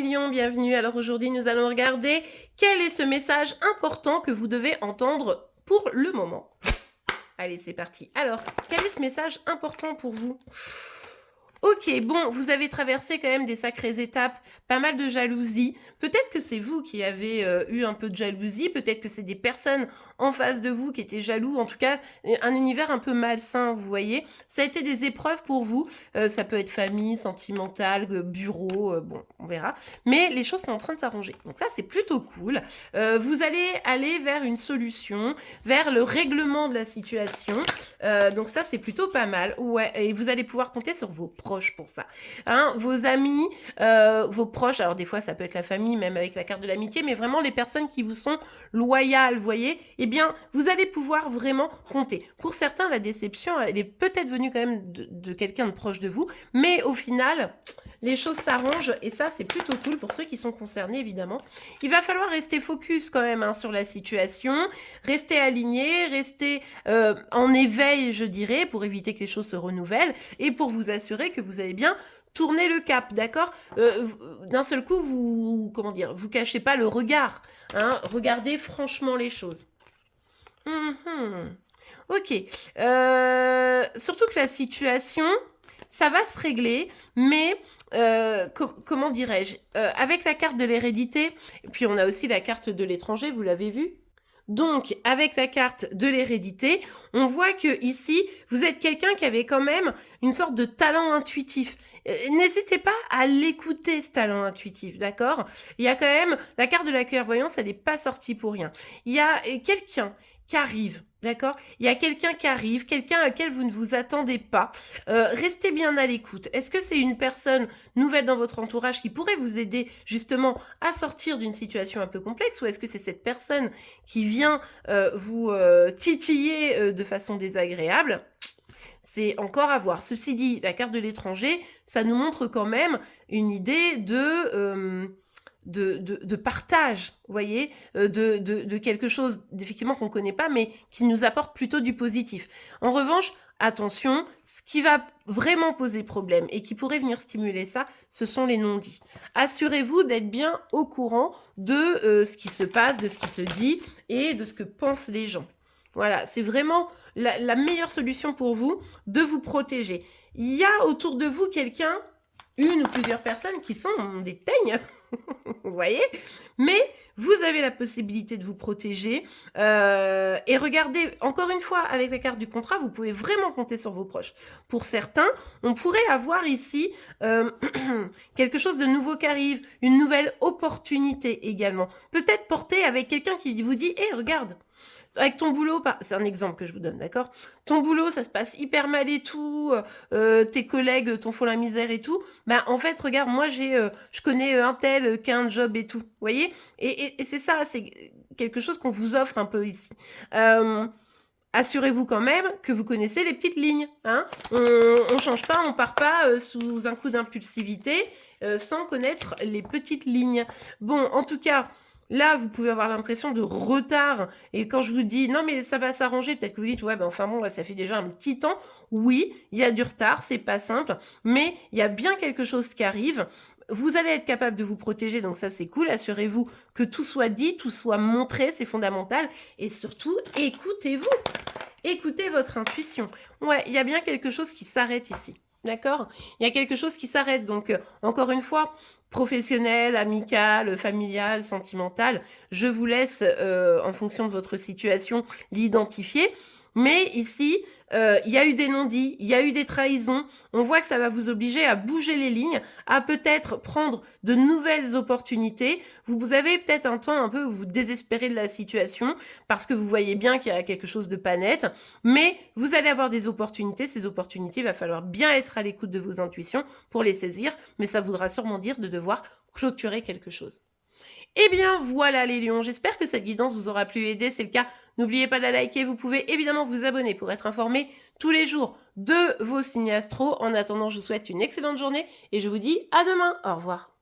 Lions, bienvenue. Alors aujourd'hui, nous allons regarder quel est ce message important que vous devez entendre pour le moment. Allez, c'est parti. Alors, quel est ce message important pour vous ? Ok, bon, vous avez traversé quand même des sacrées étapes, pas mal de jalousie. Peut-être que c'est vous qui avez eu un peu de jalousie, peut-être que c'est des personnes en face de vous qui étaient jaloux, en tout cas un univers un peu malsain, vous voyez. Ça a été des épreuves pour vous, ça peut être famille, sentimentale, bureau, bon, on verra. Mais les choses sont en train de s'arranger, donc ça c'est plutôt cool. Vous allez aller vers une solution, vers le règlement de la situation, donc ça c'est plutôt pas mal, ouais, et vous allez pouvoir compter sur vos proches pour ça. Hein, vos amis, vos proches, alors des fois ça peut être la famille, même avec la carte de l'amitié, mais vraiment les personnes qui vous sont loyales, vous voyez, eh bien, vous allez pouvoir vraiment compter. Pour certains, la déception, elle est peut-être venue quand même de quelqu'un de proche de vous, mais au final, les choses s'arrangent et ça, c'est plutôt cool pour ceux qui sont concernés, évidemment. Il va falloir rester focus quand même sur la situation, rester aligné, rester en éveil, je dirais, pour éviter que les choses se renouvellent et pour vous assurer que vous allez bien tourner le cap, d'accord ? D'un seul coup, vous cachez pas le regard, hein ? Regardez franchement les choses. Ok. Surtout que la situation, ça va se régler, mais comment dirais-je, avec la carte de l'hérédité, et puis on a aussi la carte de l'étranger, vous l'avez vu ? Donc, avec la carte de l'hérédité, on voit que ici, vous êtes quelqu'un qui avait quand même une sorte de talent intuitif. N'hésitez pas à l'écouter, ce talent intuitif, d'accord ? Il y a quand même, la carte de la clairvoyance, elle n'est pas sortie pour rien. Il y a quelqu'un qui arrive, d'accord ? Il y a quelqu'un qui arrive, quelqu'un à qui vous ne vous attendez pas. Restez bien à l'écoute. Est-ce que c'est une personne nouvelle dans votre entourage qui pourrait vous aider justement à sortir d'une situation un peu complexe, ou est-ce que c'est cette personne qui vient vous titiller de façon désagréable ? C'est encore à voir. Ceci dit, la carte de l'étranger, ça nous montre quand même une idée de partage, vous voyez, de quelque chose d'effectivement qu'on ne connaît pas, mais qui nous apporte plutôt du positif. En revanche, attention, ce qui va vraiment poser problème et qui pourrait venir stimuler ça, ce sont les non-dits. Assurez-vous d'être bien au courant de ce qui se passe, de ce qui se dit et de ce que pensent les gens. Voilà, c'est vraiment la meilleure solution pour vous de vous protéger. Il y a autour de vous quelqu'un, une ou plusieurs personnes qui sont des teignes, vous voyez, mais vous avez la possibilité de vous protéger et regardez, encore une fois, avec la carte du contrat, vous pouvez vraiment compter sur vos proches. Pour certains, on pourrait avoir ici quelque chose de nouveau qui arrive, une nouvelle opportunité également. Peut-être portée avec quelqu'un qui vous dit « Hé, regarde !» Avec ton boulot, c'est un exemple que je vous donne, d'accord ? Ton boulot, ça se passe hyper mal et tout, tes collègues t'en font la misère et tout. Bah, en fait, regarde, moi, je connais un tel qui a un job et tout, vous voyez ? Et c'est ça, c'est quelque chose qu'on vous offre un peu ici. Assurez-vous quand même que vous connaissez les petites lignes, hein ? On change pas, on part pas sous un coup d'impulsivité sans connaître les petites lignes. Bon, en tout cas... Là, vous pouvez avoir l'impression de retard. Et quand je vous dis, non, mais ça va s'arranger, peut-être que vous dites, ouais, ben enfin bon, là, ça fait déjà un petit temps. Oui, il y a du retard, c'est pas simple, mais il y a bien quelque chose qui arrive. Vous allez être capable de vous protéger, donc ça, c'est cool. Assurez-vous que tout soit dit, tout soit montré, c'est fondamental. Et surtout, écoutez-vous. Écoutez votre intuition. Ouais, il y a bien quelque chose qui s'arrête ici. D'accord ? Il y a quelque chose qui s'arrête. Donc, encore une fois, professionnel, amical, familial, sentimental, je vous laisse, en fonction de votre situation, l'identifier. Mais ici, il y a eu des non-dits, il y a eu des trahisons. On voit que ça va vous obliger à bouger les lignes, à peut-être prendre de nouvelles opportunités. Vous avez peut-être un temps un peu où vous désespérez de la situation parce que vous voyez bien qu'il y a quelque chose de pas net. Mais vous allez avoir des opportunités. Ces opportunités, il va falloir bien être à l'écoute de vos intuitions pour les saisir. Mais ça voudra sûrement dire de devoir clôturer quelque chose. Eh bien voilà les lions, j'espère que cette guidance vous aura plu et aidé, c'est le cas, n'oubliez pas de la liker, vous pouvez évidemment vous abonner pour être informé tous les jours de vos signes astro. En attendant, je vous souhaite une excellente journée et je vous dis à demain, au revoir.